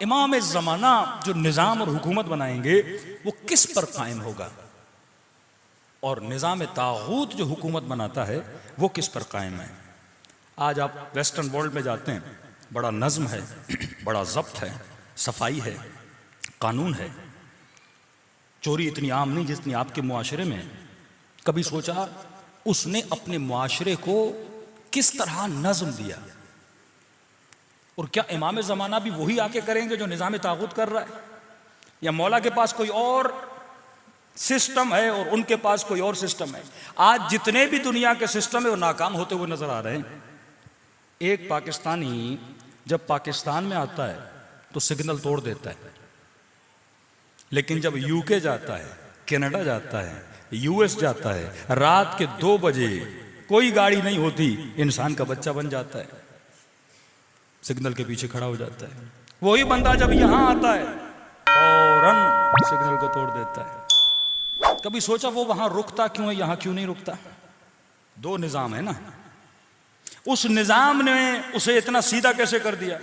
इमाम ज़माना जो निज़ाम और हुकूमत बनाएंगे वो किस पर कायम होगा, और निज़ाम तागूत जो हुकूमत बनाता है वो किस पर कायम है। आज आप वेस्टर्न वर्ल्ड में जाते हैं, बड़ा नज़्म है, बड़ा ज़ब्त है, सफाई है, कानून है, चोरी इतनी आम नहीं जितनी आपके मुआशरे में। कभी सोचा उसने अपने मुआशरे को किस तरह नज़्म दिया? और क्या इमाम ज़माना भी वही आके करेंगे जो निज़ाम तागूत कर रहा है, या मौला के पास कोई और सिस्टम है और उनके पास कोई और सिस्टम है? आज जितने भी दुनिया के सिस्टम है वो नाकाम होते हुए नजर आ रहे हैं। एक पाकिस्तानी जब पाकिस्तान में आता है तो सिग्नल तोड़ देता है, लेकिन जब यूके जाता है, कनाडा जाता है, यूएस जाता है, रात के 2 बजे कोई गाड़ी नहीं होती, इंसान का बच्चा बन जाता है, सिग्नल के पीछे खड़ा हो जाता है। वही बंदा जब यहां आता है फौरन सिग्नल को तोड़ देता है। कभी सोचा वो वहां रुकता क्यों है, यहां क्यों नहीं रुकता? 2 निजाम है ना। उस निजाम ने उसे इतना सीधा कैसे कर दिया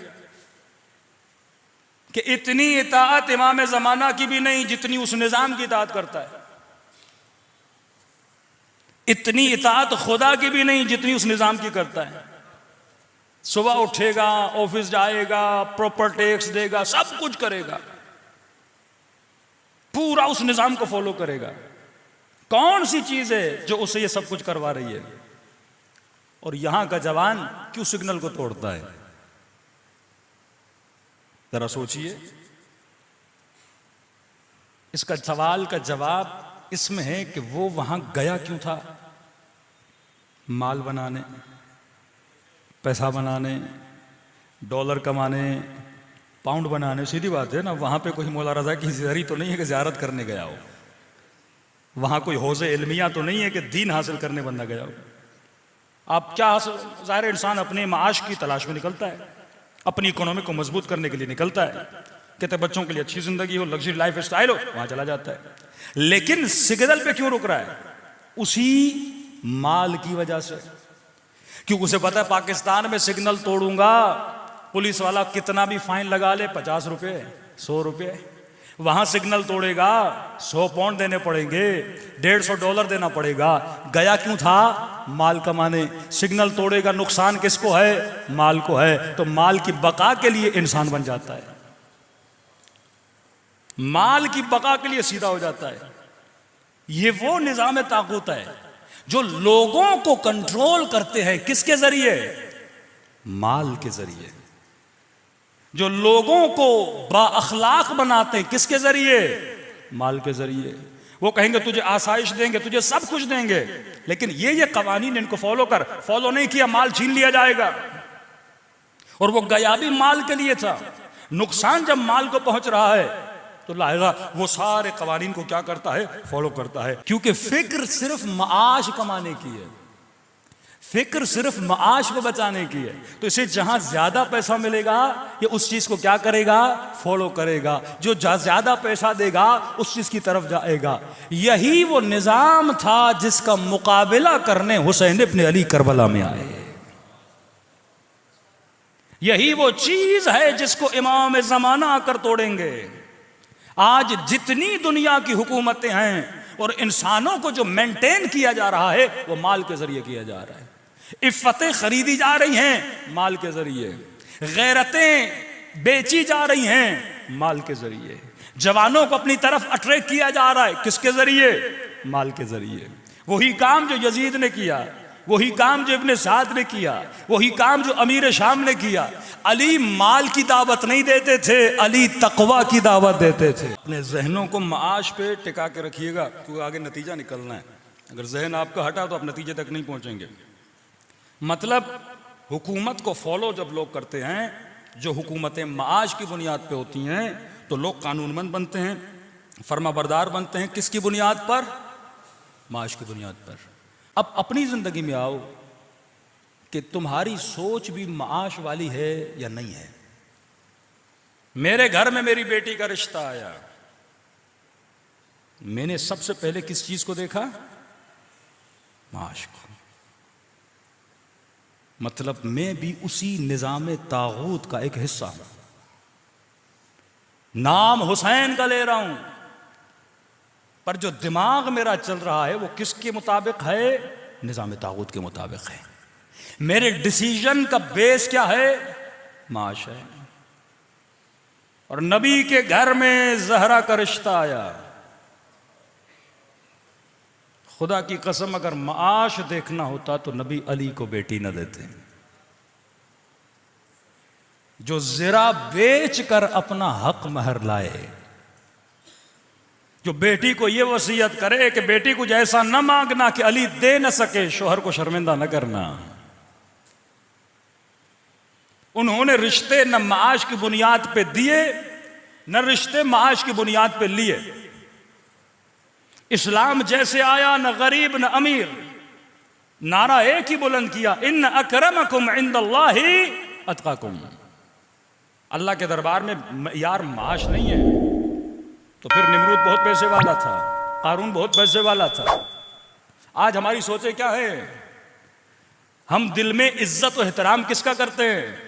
कि इतनी इताअत इमाम ज़माना की भी नहीं जितनी उस निजाम की इताअत करता है, इतनी इताअत खुदा की भी नहीं जितनी उस निजाम की करता है। सुबह उठेगा, ऑफिस जाएगा, प्रॉपर टैक्स देगा, सब कुछ करेगा, पूरा उस निजाम को फॉलो करेगा। कौन सी चीज है जो उसे ये सब कुछ करवा रही है? और यहां का जवान क्यों सिग्नल को तोड़ता है? जरा सोचिए। इसका सवाल का जवाब इसमें है कि वो वहां गया क्यों था? माल बनाने, पैसा बनाने, डॉलर कमाने, पाउंड बनाने। सीधी बात है ना, वहां पे कोई मौला रजा की ज़ियारत तो नहीं है कि ज़ियारत करने गया हो, वहां कोई हौज़े इल्मिया तो नहीं है कि दीन हासिल करने बंदा गया हो। आप क्या हासिल, ज़ाहिर इंसान अपने माश की तलाश में निकलता है, अपनी इकोनॉमी को मजबूत करने के लिए निकलता है, कहते बच्चों के लिए अच्छी जिंदगी हो, लग्जरी लाइफ स्टाइल हो, वहां चला जाता है। लेकिन सिग्नल पे क्यों रुक रहा है? उसी माल की वजह से, क्योंकि उसे पता है पाकिस्तान में सिग्नल तोड़ूंगा, पुलिस वाला कितना भी फाइन लगा ले, 50 रुपए, 100 रुपए, वहां सिग्नल तोड़ेगा 100 पाउंड देने पड़ेंगे, $150 देना पड़ेगा। गया क्यों था? माल कमाने। सिग्नल तोड़ेगा, नुकसान किसको है? माल को है। तो माल की बका के लिए इंसान बन जाता है, माल की बका के लिए सीधा हो जाता है। ये वो निजाम ताकूत है जो लोगों को कंट्रोल करते हैं। किसके जरिए? माल के जरिए। जो लोगों को बाअखलाक बनाते हैं, किसके जरिए? माल के जरिए। वो कहेंगे तुझे आसाइश देंगे, तुझे सब कुछ देंगे, लेकिन ये कवानीन इनको फॉलो कर, फॉलो नहीं किया माल छीन लिया जाएगा। और वो गया भी माल के लिए था। नुकसान जब माल को पहुंच रहा है तो लाएगा वो सारे कवानीन को क्या करता है? फॉलो करता है। क्योंकि फिक्र सिर्फ माश कमाने की है, फिक्र सिर्फ माश को बचाने की है। तो इसे जहां ज्यादा पैसा मिलेगा ये उस चीज को क्या करेगा? फॉलो करेगा। जो ज्यादा पैसा देगा उस चीज की तरफ जाएगा। यही वो निजाम था जिसका मुकाबला करने हुसैन इब्न अली करबला में आए। यही वो चीज है जिसको इमाम ज़माना आकर तोड़ेंगे। आज जितनी दुनिया की हुकूमतें हैं और इंसानों को जो मेंटेन किया जा रहा है वो माल के जरिए किया जा रहा है। इफ्फतें खरीदी जा रही हैं माल के जरिए, गैरतें बेची जा रही हैं माल के जरिए, जवानों को अपनी तरफ अट्रैक्ट किया जा रहा है, किसके जरिए? माल के जरिए। वही काम जो यजीद ने किया, वही काम जो इब्ने साद ने किया, वही काम जो अमीर शाम ने किया। अली माल की दावत नहीं देते थे, अली तकवा की दावत देते थे। अपने जहनों को माश पे टिका के रखिएगा, क्योंकि आगे नतीजा निकलना है। अगर जहन आपका हटा तो आप नतीजे तक नहीं पहुंचेंगे। मतलब हुकूमत को फॉलो जब लोग करते हैं, जो हुकूमतें माश की बुनियाद पे होती हैं, तो लोग कानूनमंद बनते हैं, फर्माबरदार बनते हैं। किसकी बुनियाद पर? माश की बुनियाद पर। अब अपनी जिंदगी में आओ कि तुम्हारी सोच भी माश वाली है या नहीं है। मेरे घर में मेरी बेटी का रिश्ता आया, मैंने सबसे पहले किस चीज को देखा? माश को। मतलब मैं भी उसी निजाम तागूत का एक हिस्सा हूं। नाम हुसैन का ले रहा हूं, पर जो दिमाग मेरा चल रहा है वो किसके मुताबिक है? निजाम तागूत के मुताबिक है। मेरे डिसीजन का बेस क्या है? माश है। और नबी के घर में जहरा का रिश्ता आया। खुदा की कसम, अगर माश देखना होता तो नबी अली को बेटी न देते। जो ज़रा बेच कर अपना हक महर लाए, जो बेटी को यह वसीयत करे कि बेटी कुछ ऐसा न मांगना कि अली दे न सके, शोहर को शर्मिंदा न करना। उन्होंने रिश्ते न माश की बुनियाद पे दिए, न रिश्ते माश की बुनियाद पे लिए। इस्लाम जैसे आया, न गरीब न अमीर, नारा एक ही बुलंद किया, इन्न अकरमकुम इंदल्लाहि अतकाकुम। अल्लाह के दरबार में यार माश नहीं है तो फिर निमरूद बहुत पैसे वाला था, कारून बहुत पैसे वाला था। आज हमारी सोचे क्या है? हम दिल में इज्जत और एहतराम किसका करते हैं?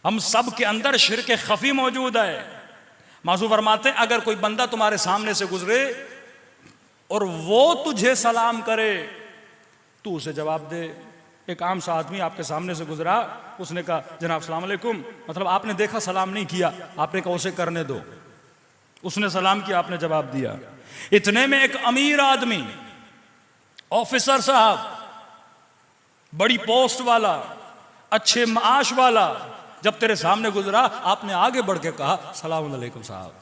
हम सब के अंदर शिर्क खफी मौजूद है। माजू फरमाते हैं, अगर कोई बंदा तुम्हारे सामने से गुजरे और वो तुझे सलाम करे, तू उसे जवाब दे। एक आम सा आदमी आपके सामने से गुजरा, उसने कहा जनाब सलाम अलैकुम, मतलब आपने देखा सलाम नहीं किया, आपने कहा उसे करने दो। उसने सलाम किया, आपने जवाब दिया। इतने में एक अमीर आदमी, ऑफिसर साहब, बड़ी पोस्ट वाला, अच्छे माश वाला, जब तेरे सामने गुजरा, आपने आगे बढ़ के कहा सलाम अलैकुम साहब।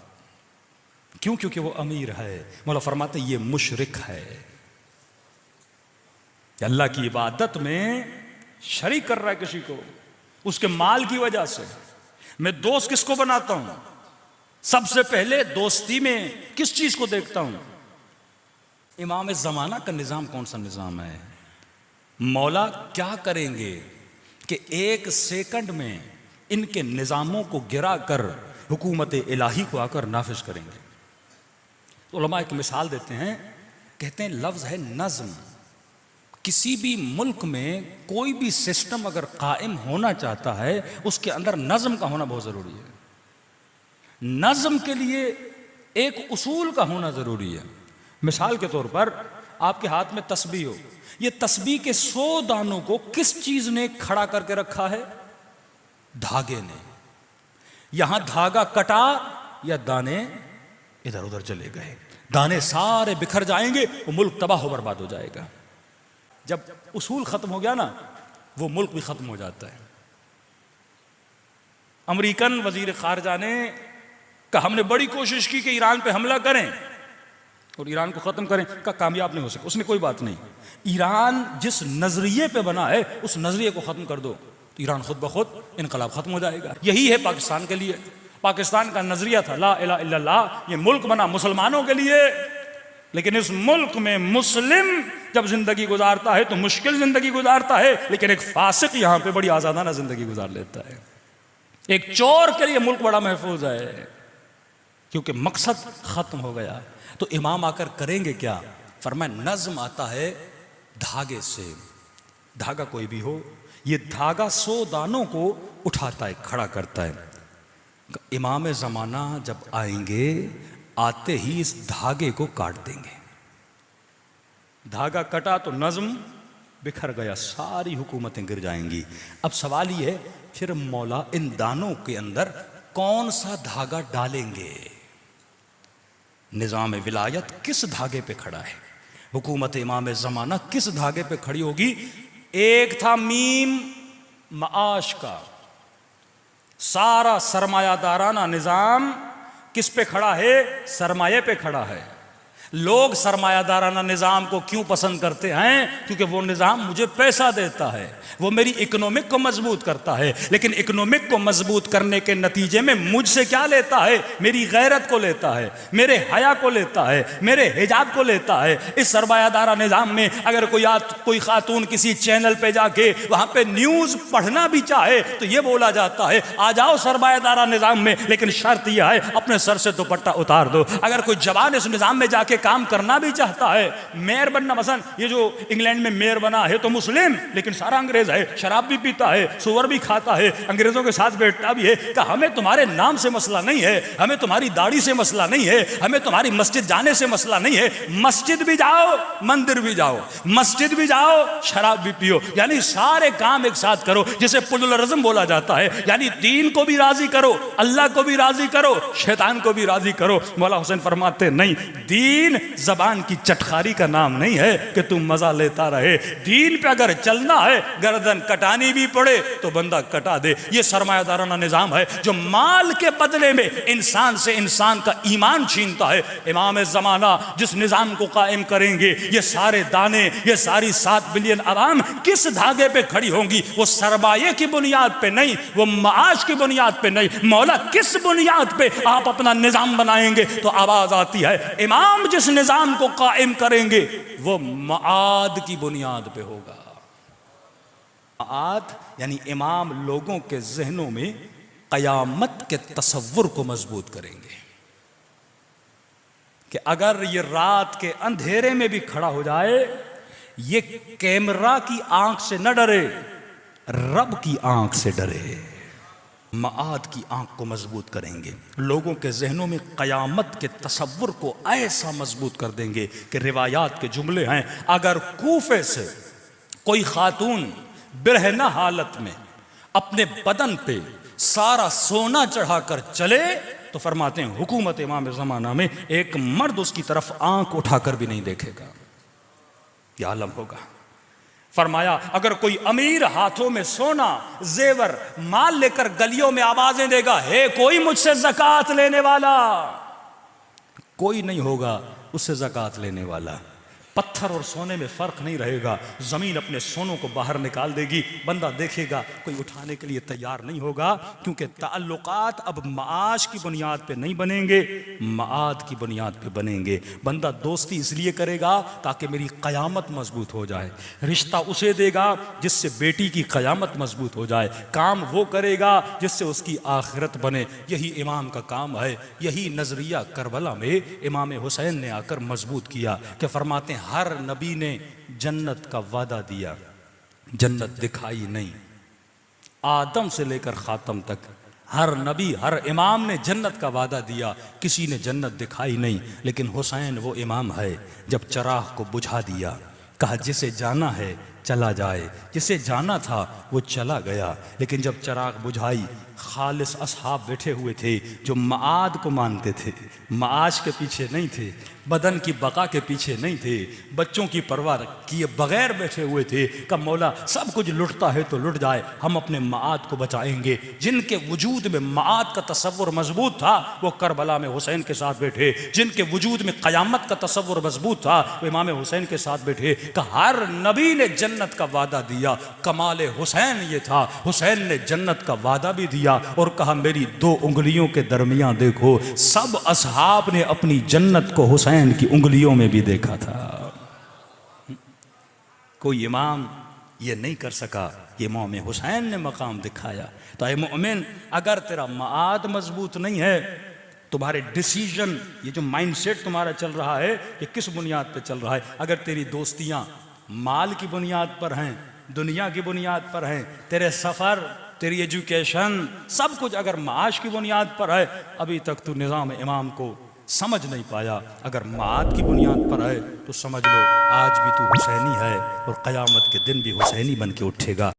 क्यों? क्योंकि वो अमीर है। मौला फरमाते ये मुशरिक है, अल्लाह की इबादत में शरीक कर रहा है किसी को, उसके माल की वजह से। मैं दोस्त किसको बनाता हूं? सबसे पहले दोस्ती में किस चीज को देखता हूं? इमाम जमाना का निजाम कौन सा निजाम है? मौला क्या करेंगे कि एक सेकंड में इनके निजामों को गिरा कर हुकूमत इलाही को आकर नाफिज करेंगे। तो उलमा एक मिसाल देते हैं, कहते हैं लफ्ज है नज्म। किसी भी मुल्क में कोई भी सिस्टम अगर कायम होना चाहता है, उसके अंदर नज्म का होना बहुत जरूरी है। नज्म के लिए एक उसूल का होना जरूरी है। मिसाल के तौर पर आपके हाथ में तस्बीह हो, ये तस्बीह के 100 दानों को किस चीज ने खड़ा करके रखा है? धागे ने। यहां धागा कटा या दाने इधर उधर चले गए, दाने सारे बिखर जाएंगे, वो मुल्क तबाह हो बर्बाद हो जाएगा। जब उसूल खत्म हो गया ना, वो मुल्क भी खत्म हो जाता है। अमेरिकन वजीर खारजा ने कहा हमने बड़ी कोशिश की कि ईरान पे हमला करें और ईरान को खत्म करें, का कामयाब नहीं हो सका। उसने कोई बात नहीं, ईरान जिस नजरिए पे बना है उस नजरिए को खत्म कर दो, तो ईरान खुद ब खुद इनकलाब खत्म हो जाएगा। यही है पाकिस्तान के लिए। पाकिस्तान का नजरिया था ला इलाहा इल्लल्लाह, ये मुल्क बना मुसलमानों के लिए, लेकिन इस मुल्क में मुस्लिम जब जिंदगी गुजारता है तो मुश्किल जिंदगी गुजारता है, लेकिन एक फासिक यहां पे बड़ी आजादाना जिंदगी गुजार लेता है। एक चोर के लिए मुल्क बड़ा महफूज है, क्योंकि मकसद खत्म हो गया। तो इमाम आकर करेंगे क्या? फरमाया नज्म आता है धागे से। धागा कोई भी हो, ये धागा 100 दानों को उठाता है, खड़ा करता है। इमाम ज़माना जब आएंगे, आते ही इस धागे को काट देंगे। धागा कटा तो नज्म बिखर गया, सारी हुकूमतें गिर जाएंगी। अब सवाल ये है, फिर मौला इन दानों के अंदर कौन सा धागा डालेंगे? निज़ाम विलायत किस धागे पे खड़ा है? हुकूमत इमाम ज़माना किस धागे पे खड़ी होगी? एक था मीम माश का, सारा सरमायादाराना निज़ाम किस पे खड़ा है? सरमाये पे खड़ा है। लोग सरमायादाराना निज़ाम को क्यों पसंद करते हैं? क्योंकि वो निज़ाम मुझे पैसा देता है, वो मेरी इकोनॉमिक को मजबूत करता है। लेकिन इकोनॉमिक को मजबूत करने के नतीजे में मुझसे क्या लेता है? मेरी गैरत को लेता है, मेरे हया को लेता है, मेरे हिजाब को लेता है। इस सरमायादारा निज़ाम में अगर कोई खातून किसी चैनल पे जाके वहां पे न्यूज़ पढ़ना भी चाहे तो ये बोला जाता है आ जाओ सरमायादारा निज़ाम में, लेकिन शर्त यह है अपने सर से दुपट्टा उतार दो। अगर कोई जवान इस निज़ाम में जाके के काम करना भी चाहता है, मेयर बनना, मसलन ये जो इंग्लैंड में मेयर बना है तो मुस्लिम लेकिन सारा अंग्रेज है, शराब भी पीता है, सुअर भी खाता है, अंग्रेजों के साथ बैठता भी है। कहा हमें तुम्हारे नाम से मसला नहीं है, हमें तुम्हारी दाढ़ी से मसला नहीं है, हमें तुम्हारी मस्जिद जाने से मसला नहीं है। मस्जिद भी जाओ, मंदिर भी जाओ, मस्जिद भी जाओ, शराब भी पियो, यानी सारे काम एक साथ करो, जिसे प्लुरलिज्म बोला जाता है। यानी दीन को भी राजी करो, अल्लाह को भी राजी करो, शैतान को भी राजी करो। मौला हुसैन फरमाते नहीं, दीन जबान की चटखारी का नाम नहीं है कि तुम मजा लेता रहे। दीन पे अगर चलना है, गर्दन कटानी भी पड़े तो बंदा कटा दे। ये सरमायादाराना निजाम है जो माल के बदले में इंसान से इंसान का ईमान छीनता है। इमाम जमाना जिस निजाम को कायम करेंगे, ये सारे दाने, ये सारी 7 बिलियन आवाम किस धागे पे खड़ी होंगी? वो सरमाये की बुनियाद पे नहीं, वो माश की बुनियाद पे नहीं। मौला किस बुनियाद पे आप अपना निजाम बनाएंगे? तो आवाज आती है, इमाम जिस निजाम को कायम करेंगे वो माद की बुनियाद पे होगा। माद यानी इमाम लोगों के जहनों में कयामत के तसव्वुर को मजबूत करेंगे कि अगर ये रात के अंधेरे में भी खड़ा हो जाए, ये कैमरा की आंख से न डरे, रब की आंख से डरे। माद की आंख को मजबूत करेंगे, लोगों के जहनों में कयामत के तसव्वुर को ऐसा मजबूत कर देंगे कि रिवायात के जुमले हैं, अगर कूफे से कोई खातून बिरहना हालत में अपने बदन पे सारा सोना चढ़ाकर चले तो फरमाते हैं हुकूमत इमाम ज़माना में एक मर्द उसकी तरफ आंख उठाकर भी नहीं देखेगा। क्या आलम होगा। फरमाया अगर कोई अमीर हाथों में सोना जेवर माल लेकर गलियों में आवाजें देगा, हे कोई मुझसे ज़कात लेने वाला, कोई नहीं होगा उससे ज़कात लेने वाला। पत्थर और सोने में फर्क नहीं रहेगा, जमीन अपने सोनों को बाहर निकाल देगी, बंदा देखेगा कोई उठाने के लिए तैयार नहीं होगा, क्योंकि ताल्लुकात अब माश की बुनियाद पे नहीं बनेंगे, माद की बुनियाद पे बनेंगे। बंदा दोस्ती इसलिए करेगा ताकि मेरी क़यामत मजबूत हो जाए, रिश्ता उसे देगा जिससे बेटी की क़यामत मजबूत हो जाए, काम वो करेगा जिससे उसकी आखिरत बने। यही इमाम का काम है। यही नजरिया करबला में इमाम हुसैन ने आकर मजबूत किया कि फरमाते हैं हर नबी ने जन्नत का वादा दिया, जन्नत दिखाई नहीं। आदम से लेकर खातम तक हर नबी हर इमाम ने जन्नत का वादा दिया, किसी ने जन्नत दिखाई नहीं। लेकिन हुसैन वो इमाम है जब चराग को बुझा दिया, कहा जिसे जाना है चला जाए, जिसे जाना था वो चला गया। लेकिन जब चराग बुझाई, खालिस असहाब बैठे हुए थे जो माद को मानते थे, माश के पीछे नहीं थे, बदन की बका के पीछे नहीं थे, बच्चों की परवाह किए बगैर बैठे हुए थे। का मौला सब कुछ लुटता है तो लुट जाए, हम अपने माद को बचाएंगे। जिनके वजूद में माद का तसव्वुर मजबूत था वो करबला में हुसैन के साथ बैठे, जिनके वजूद में क़यामत का तसव्वुर मजबूत था वो इमाम हुसैन के साथ बैठे। का हर नबी ने जन्नत का वादा दिया, कमाल हुसैन ये था, हुसैन ने जन्नत का वादा भी दिया और कहा मेरी 2 उंगलियों के दरमियान देखो। सब असहाब ने अपनी जन्नत को हुसैन की उंगलियों में भी देखा था। कोई इमाम ये नहीं कर सका, ये इमाम हुसैन ने मकाम दिखाया। तो ऐ मोमिन, अगर तेरा माद मजबूत नहीं है, तुम्हारे डिसीजन, ये जो माइंडसेट तुम्हारा चल रहा है ये किस बुनियाद पे चल रहा है? अगर तेरी दोस्तियां माल की बुनियाद पर हैं, दुनिया की बुनियाद पर हैं, तेरे सफ़र, तेरी एजुकेशन, सब कुछ अगर माश की बुनियाद पर है, अभी तक तू निज़ाम इमाम को समझ नहीं पाया। अगर माद की बुनियाद पर है तो समझ लो आज भी तू हुसैनी है और क़यामत के दिन भी हुसैनी बन के उठेगा।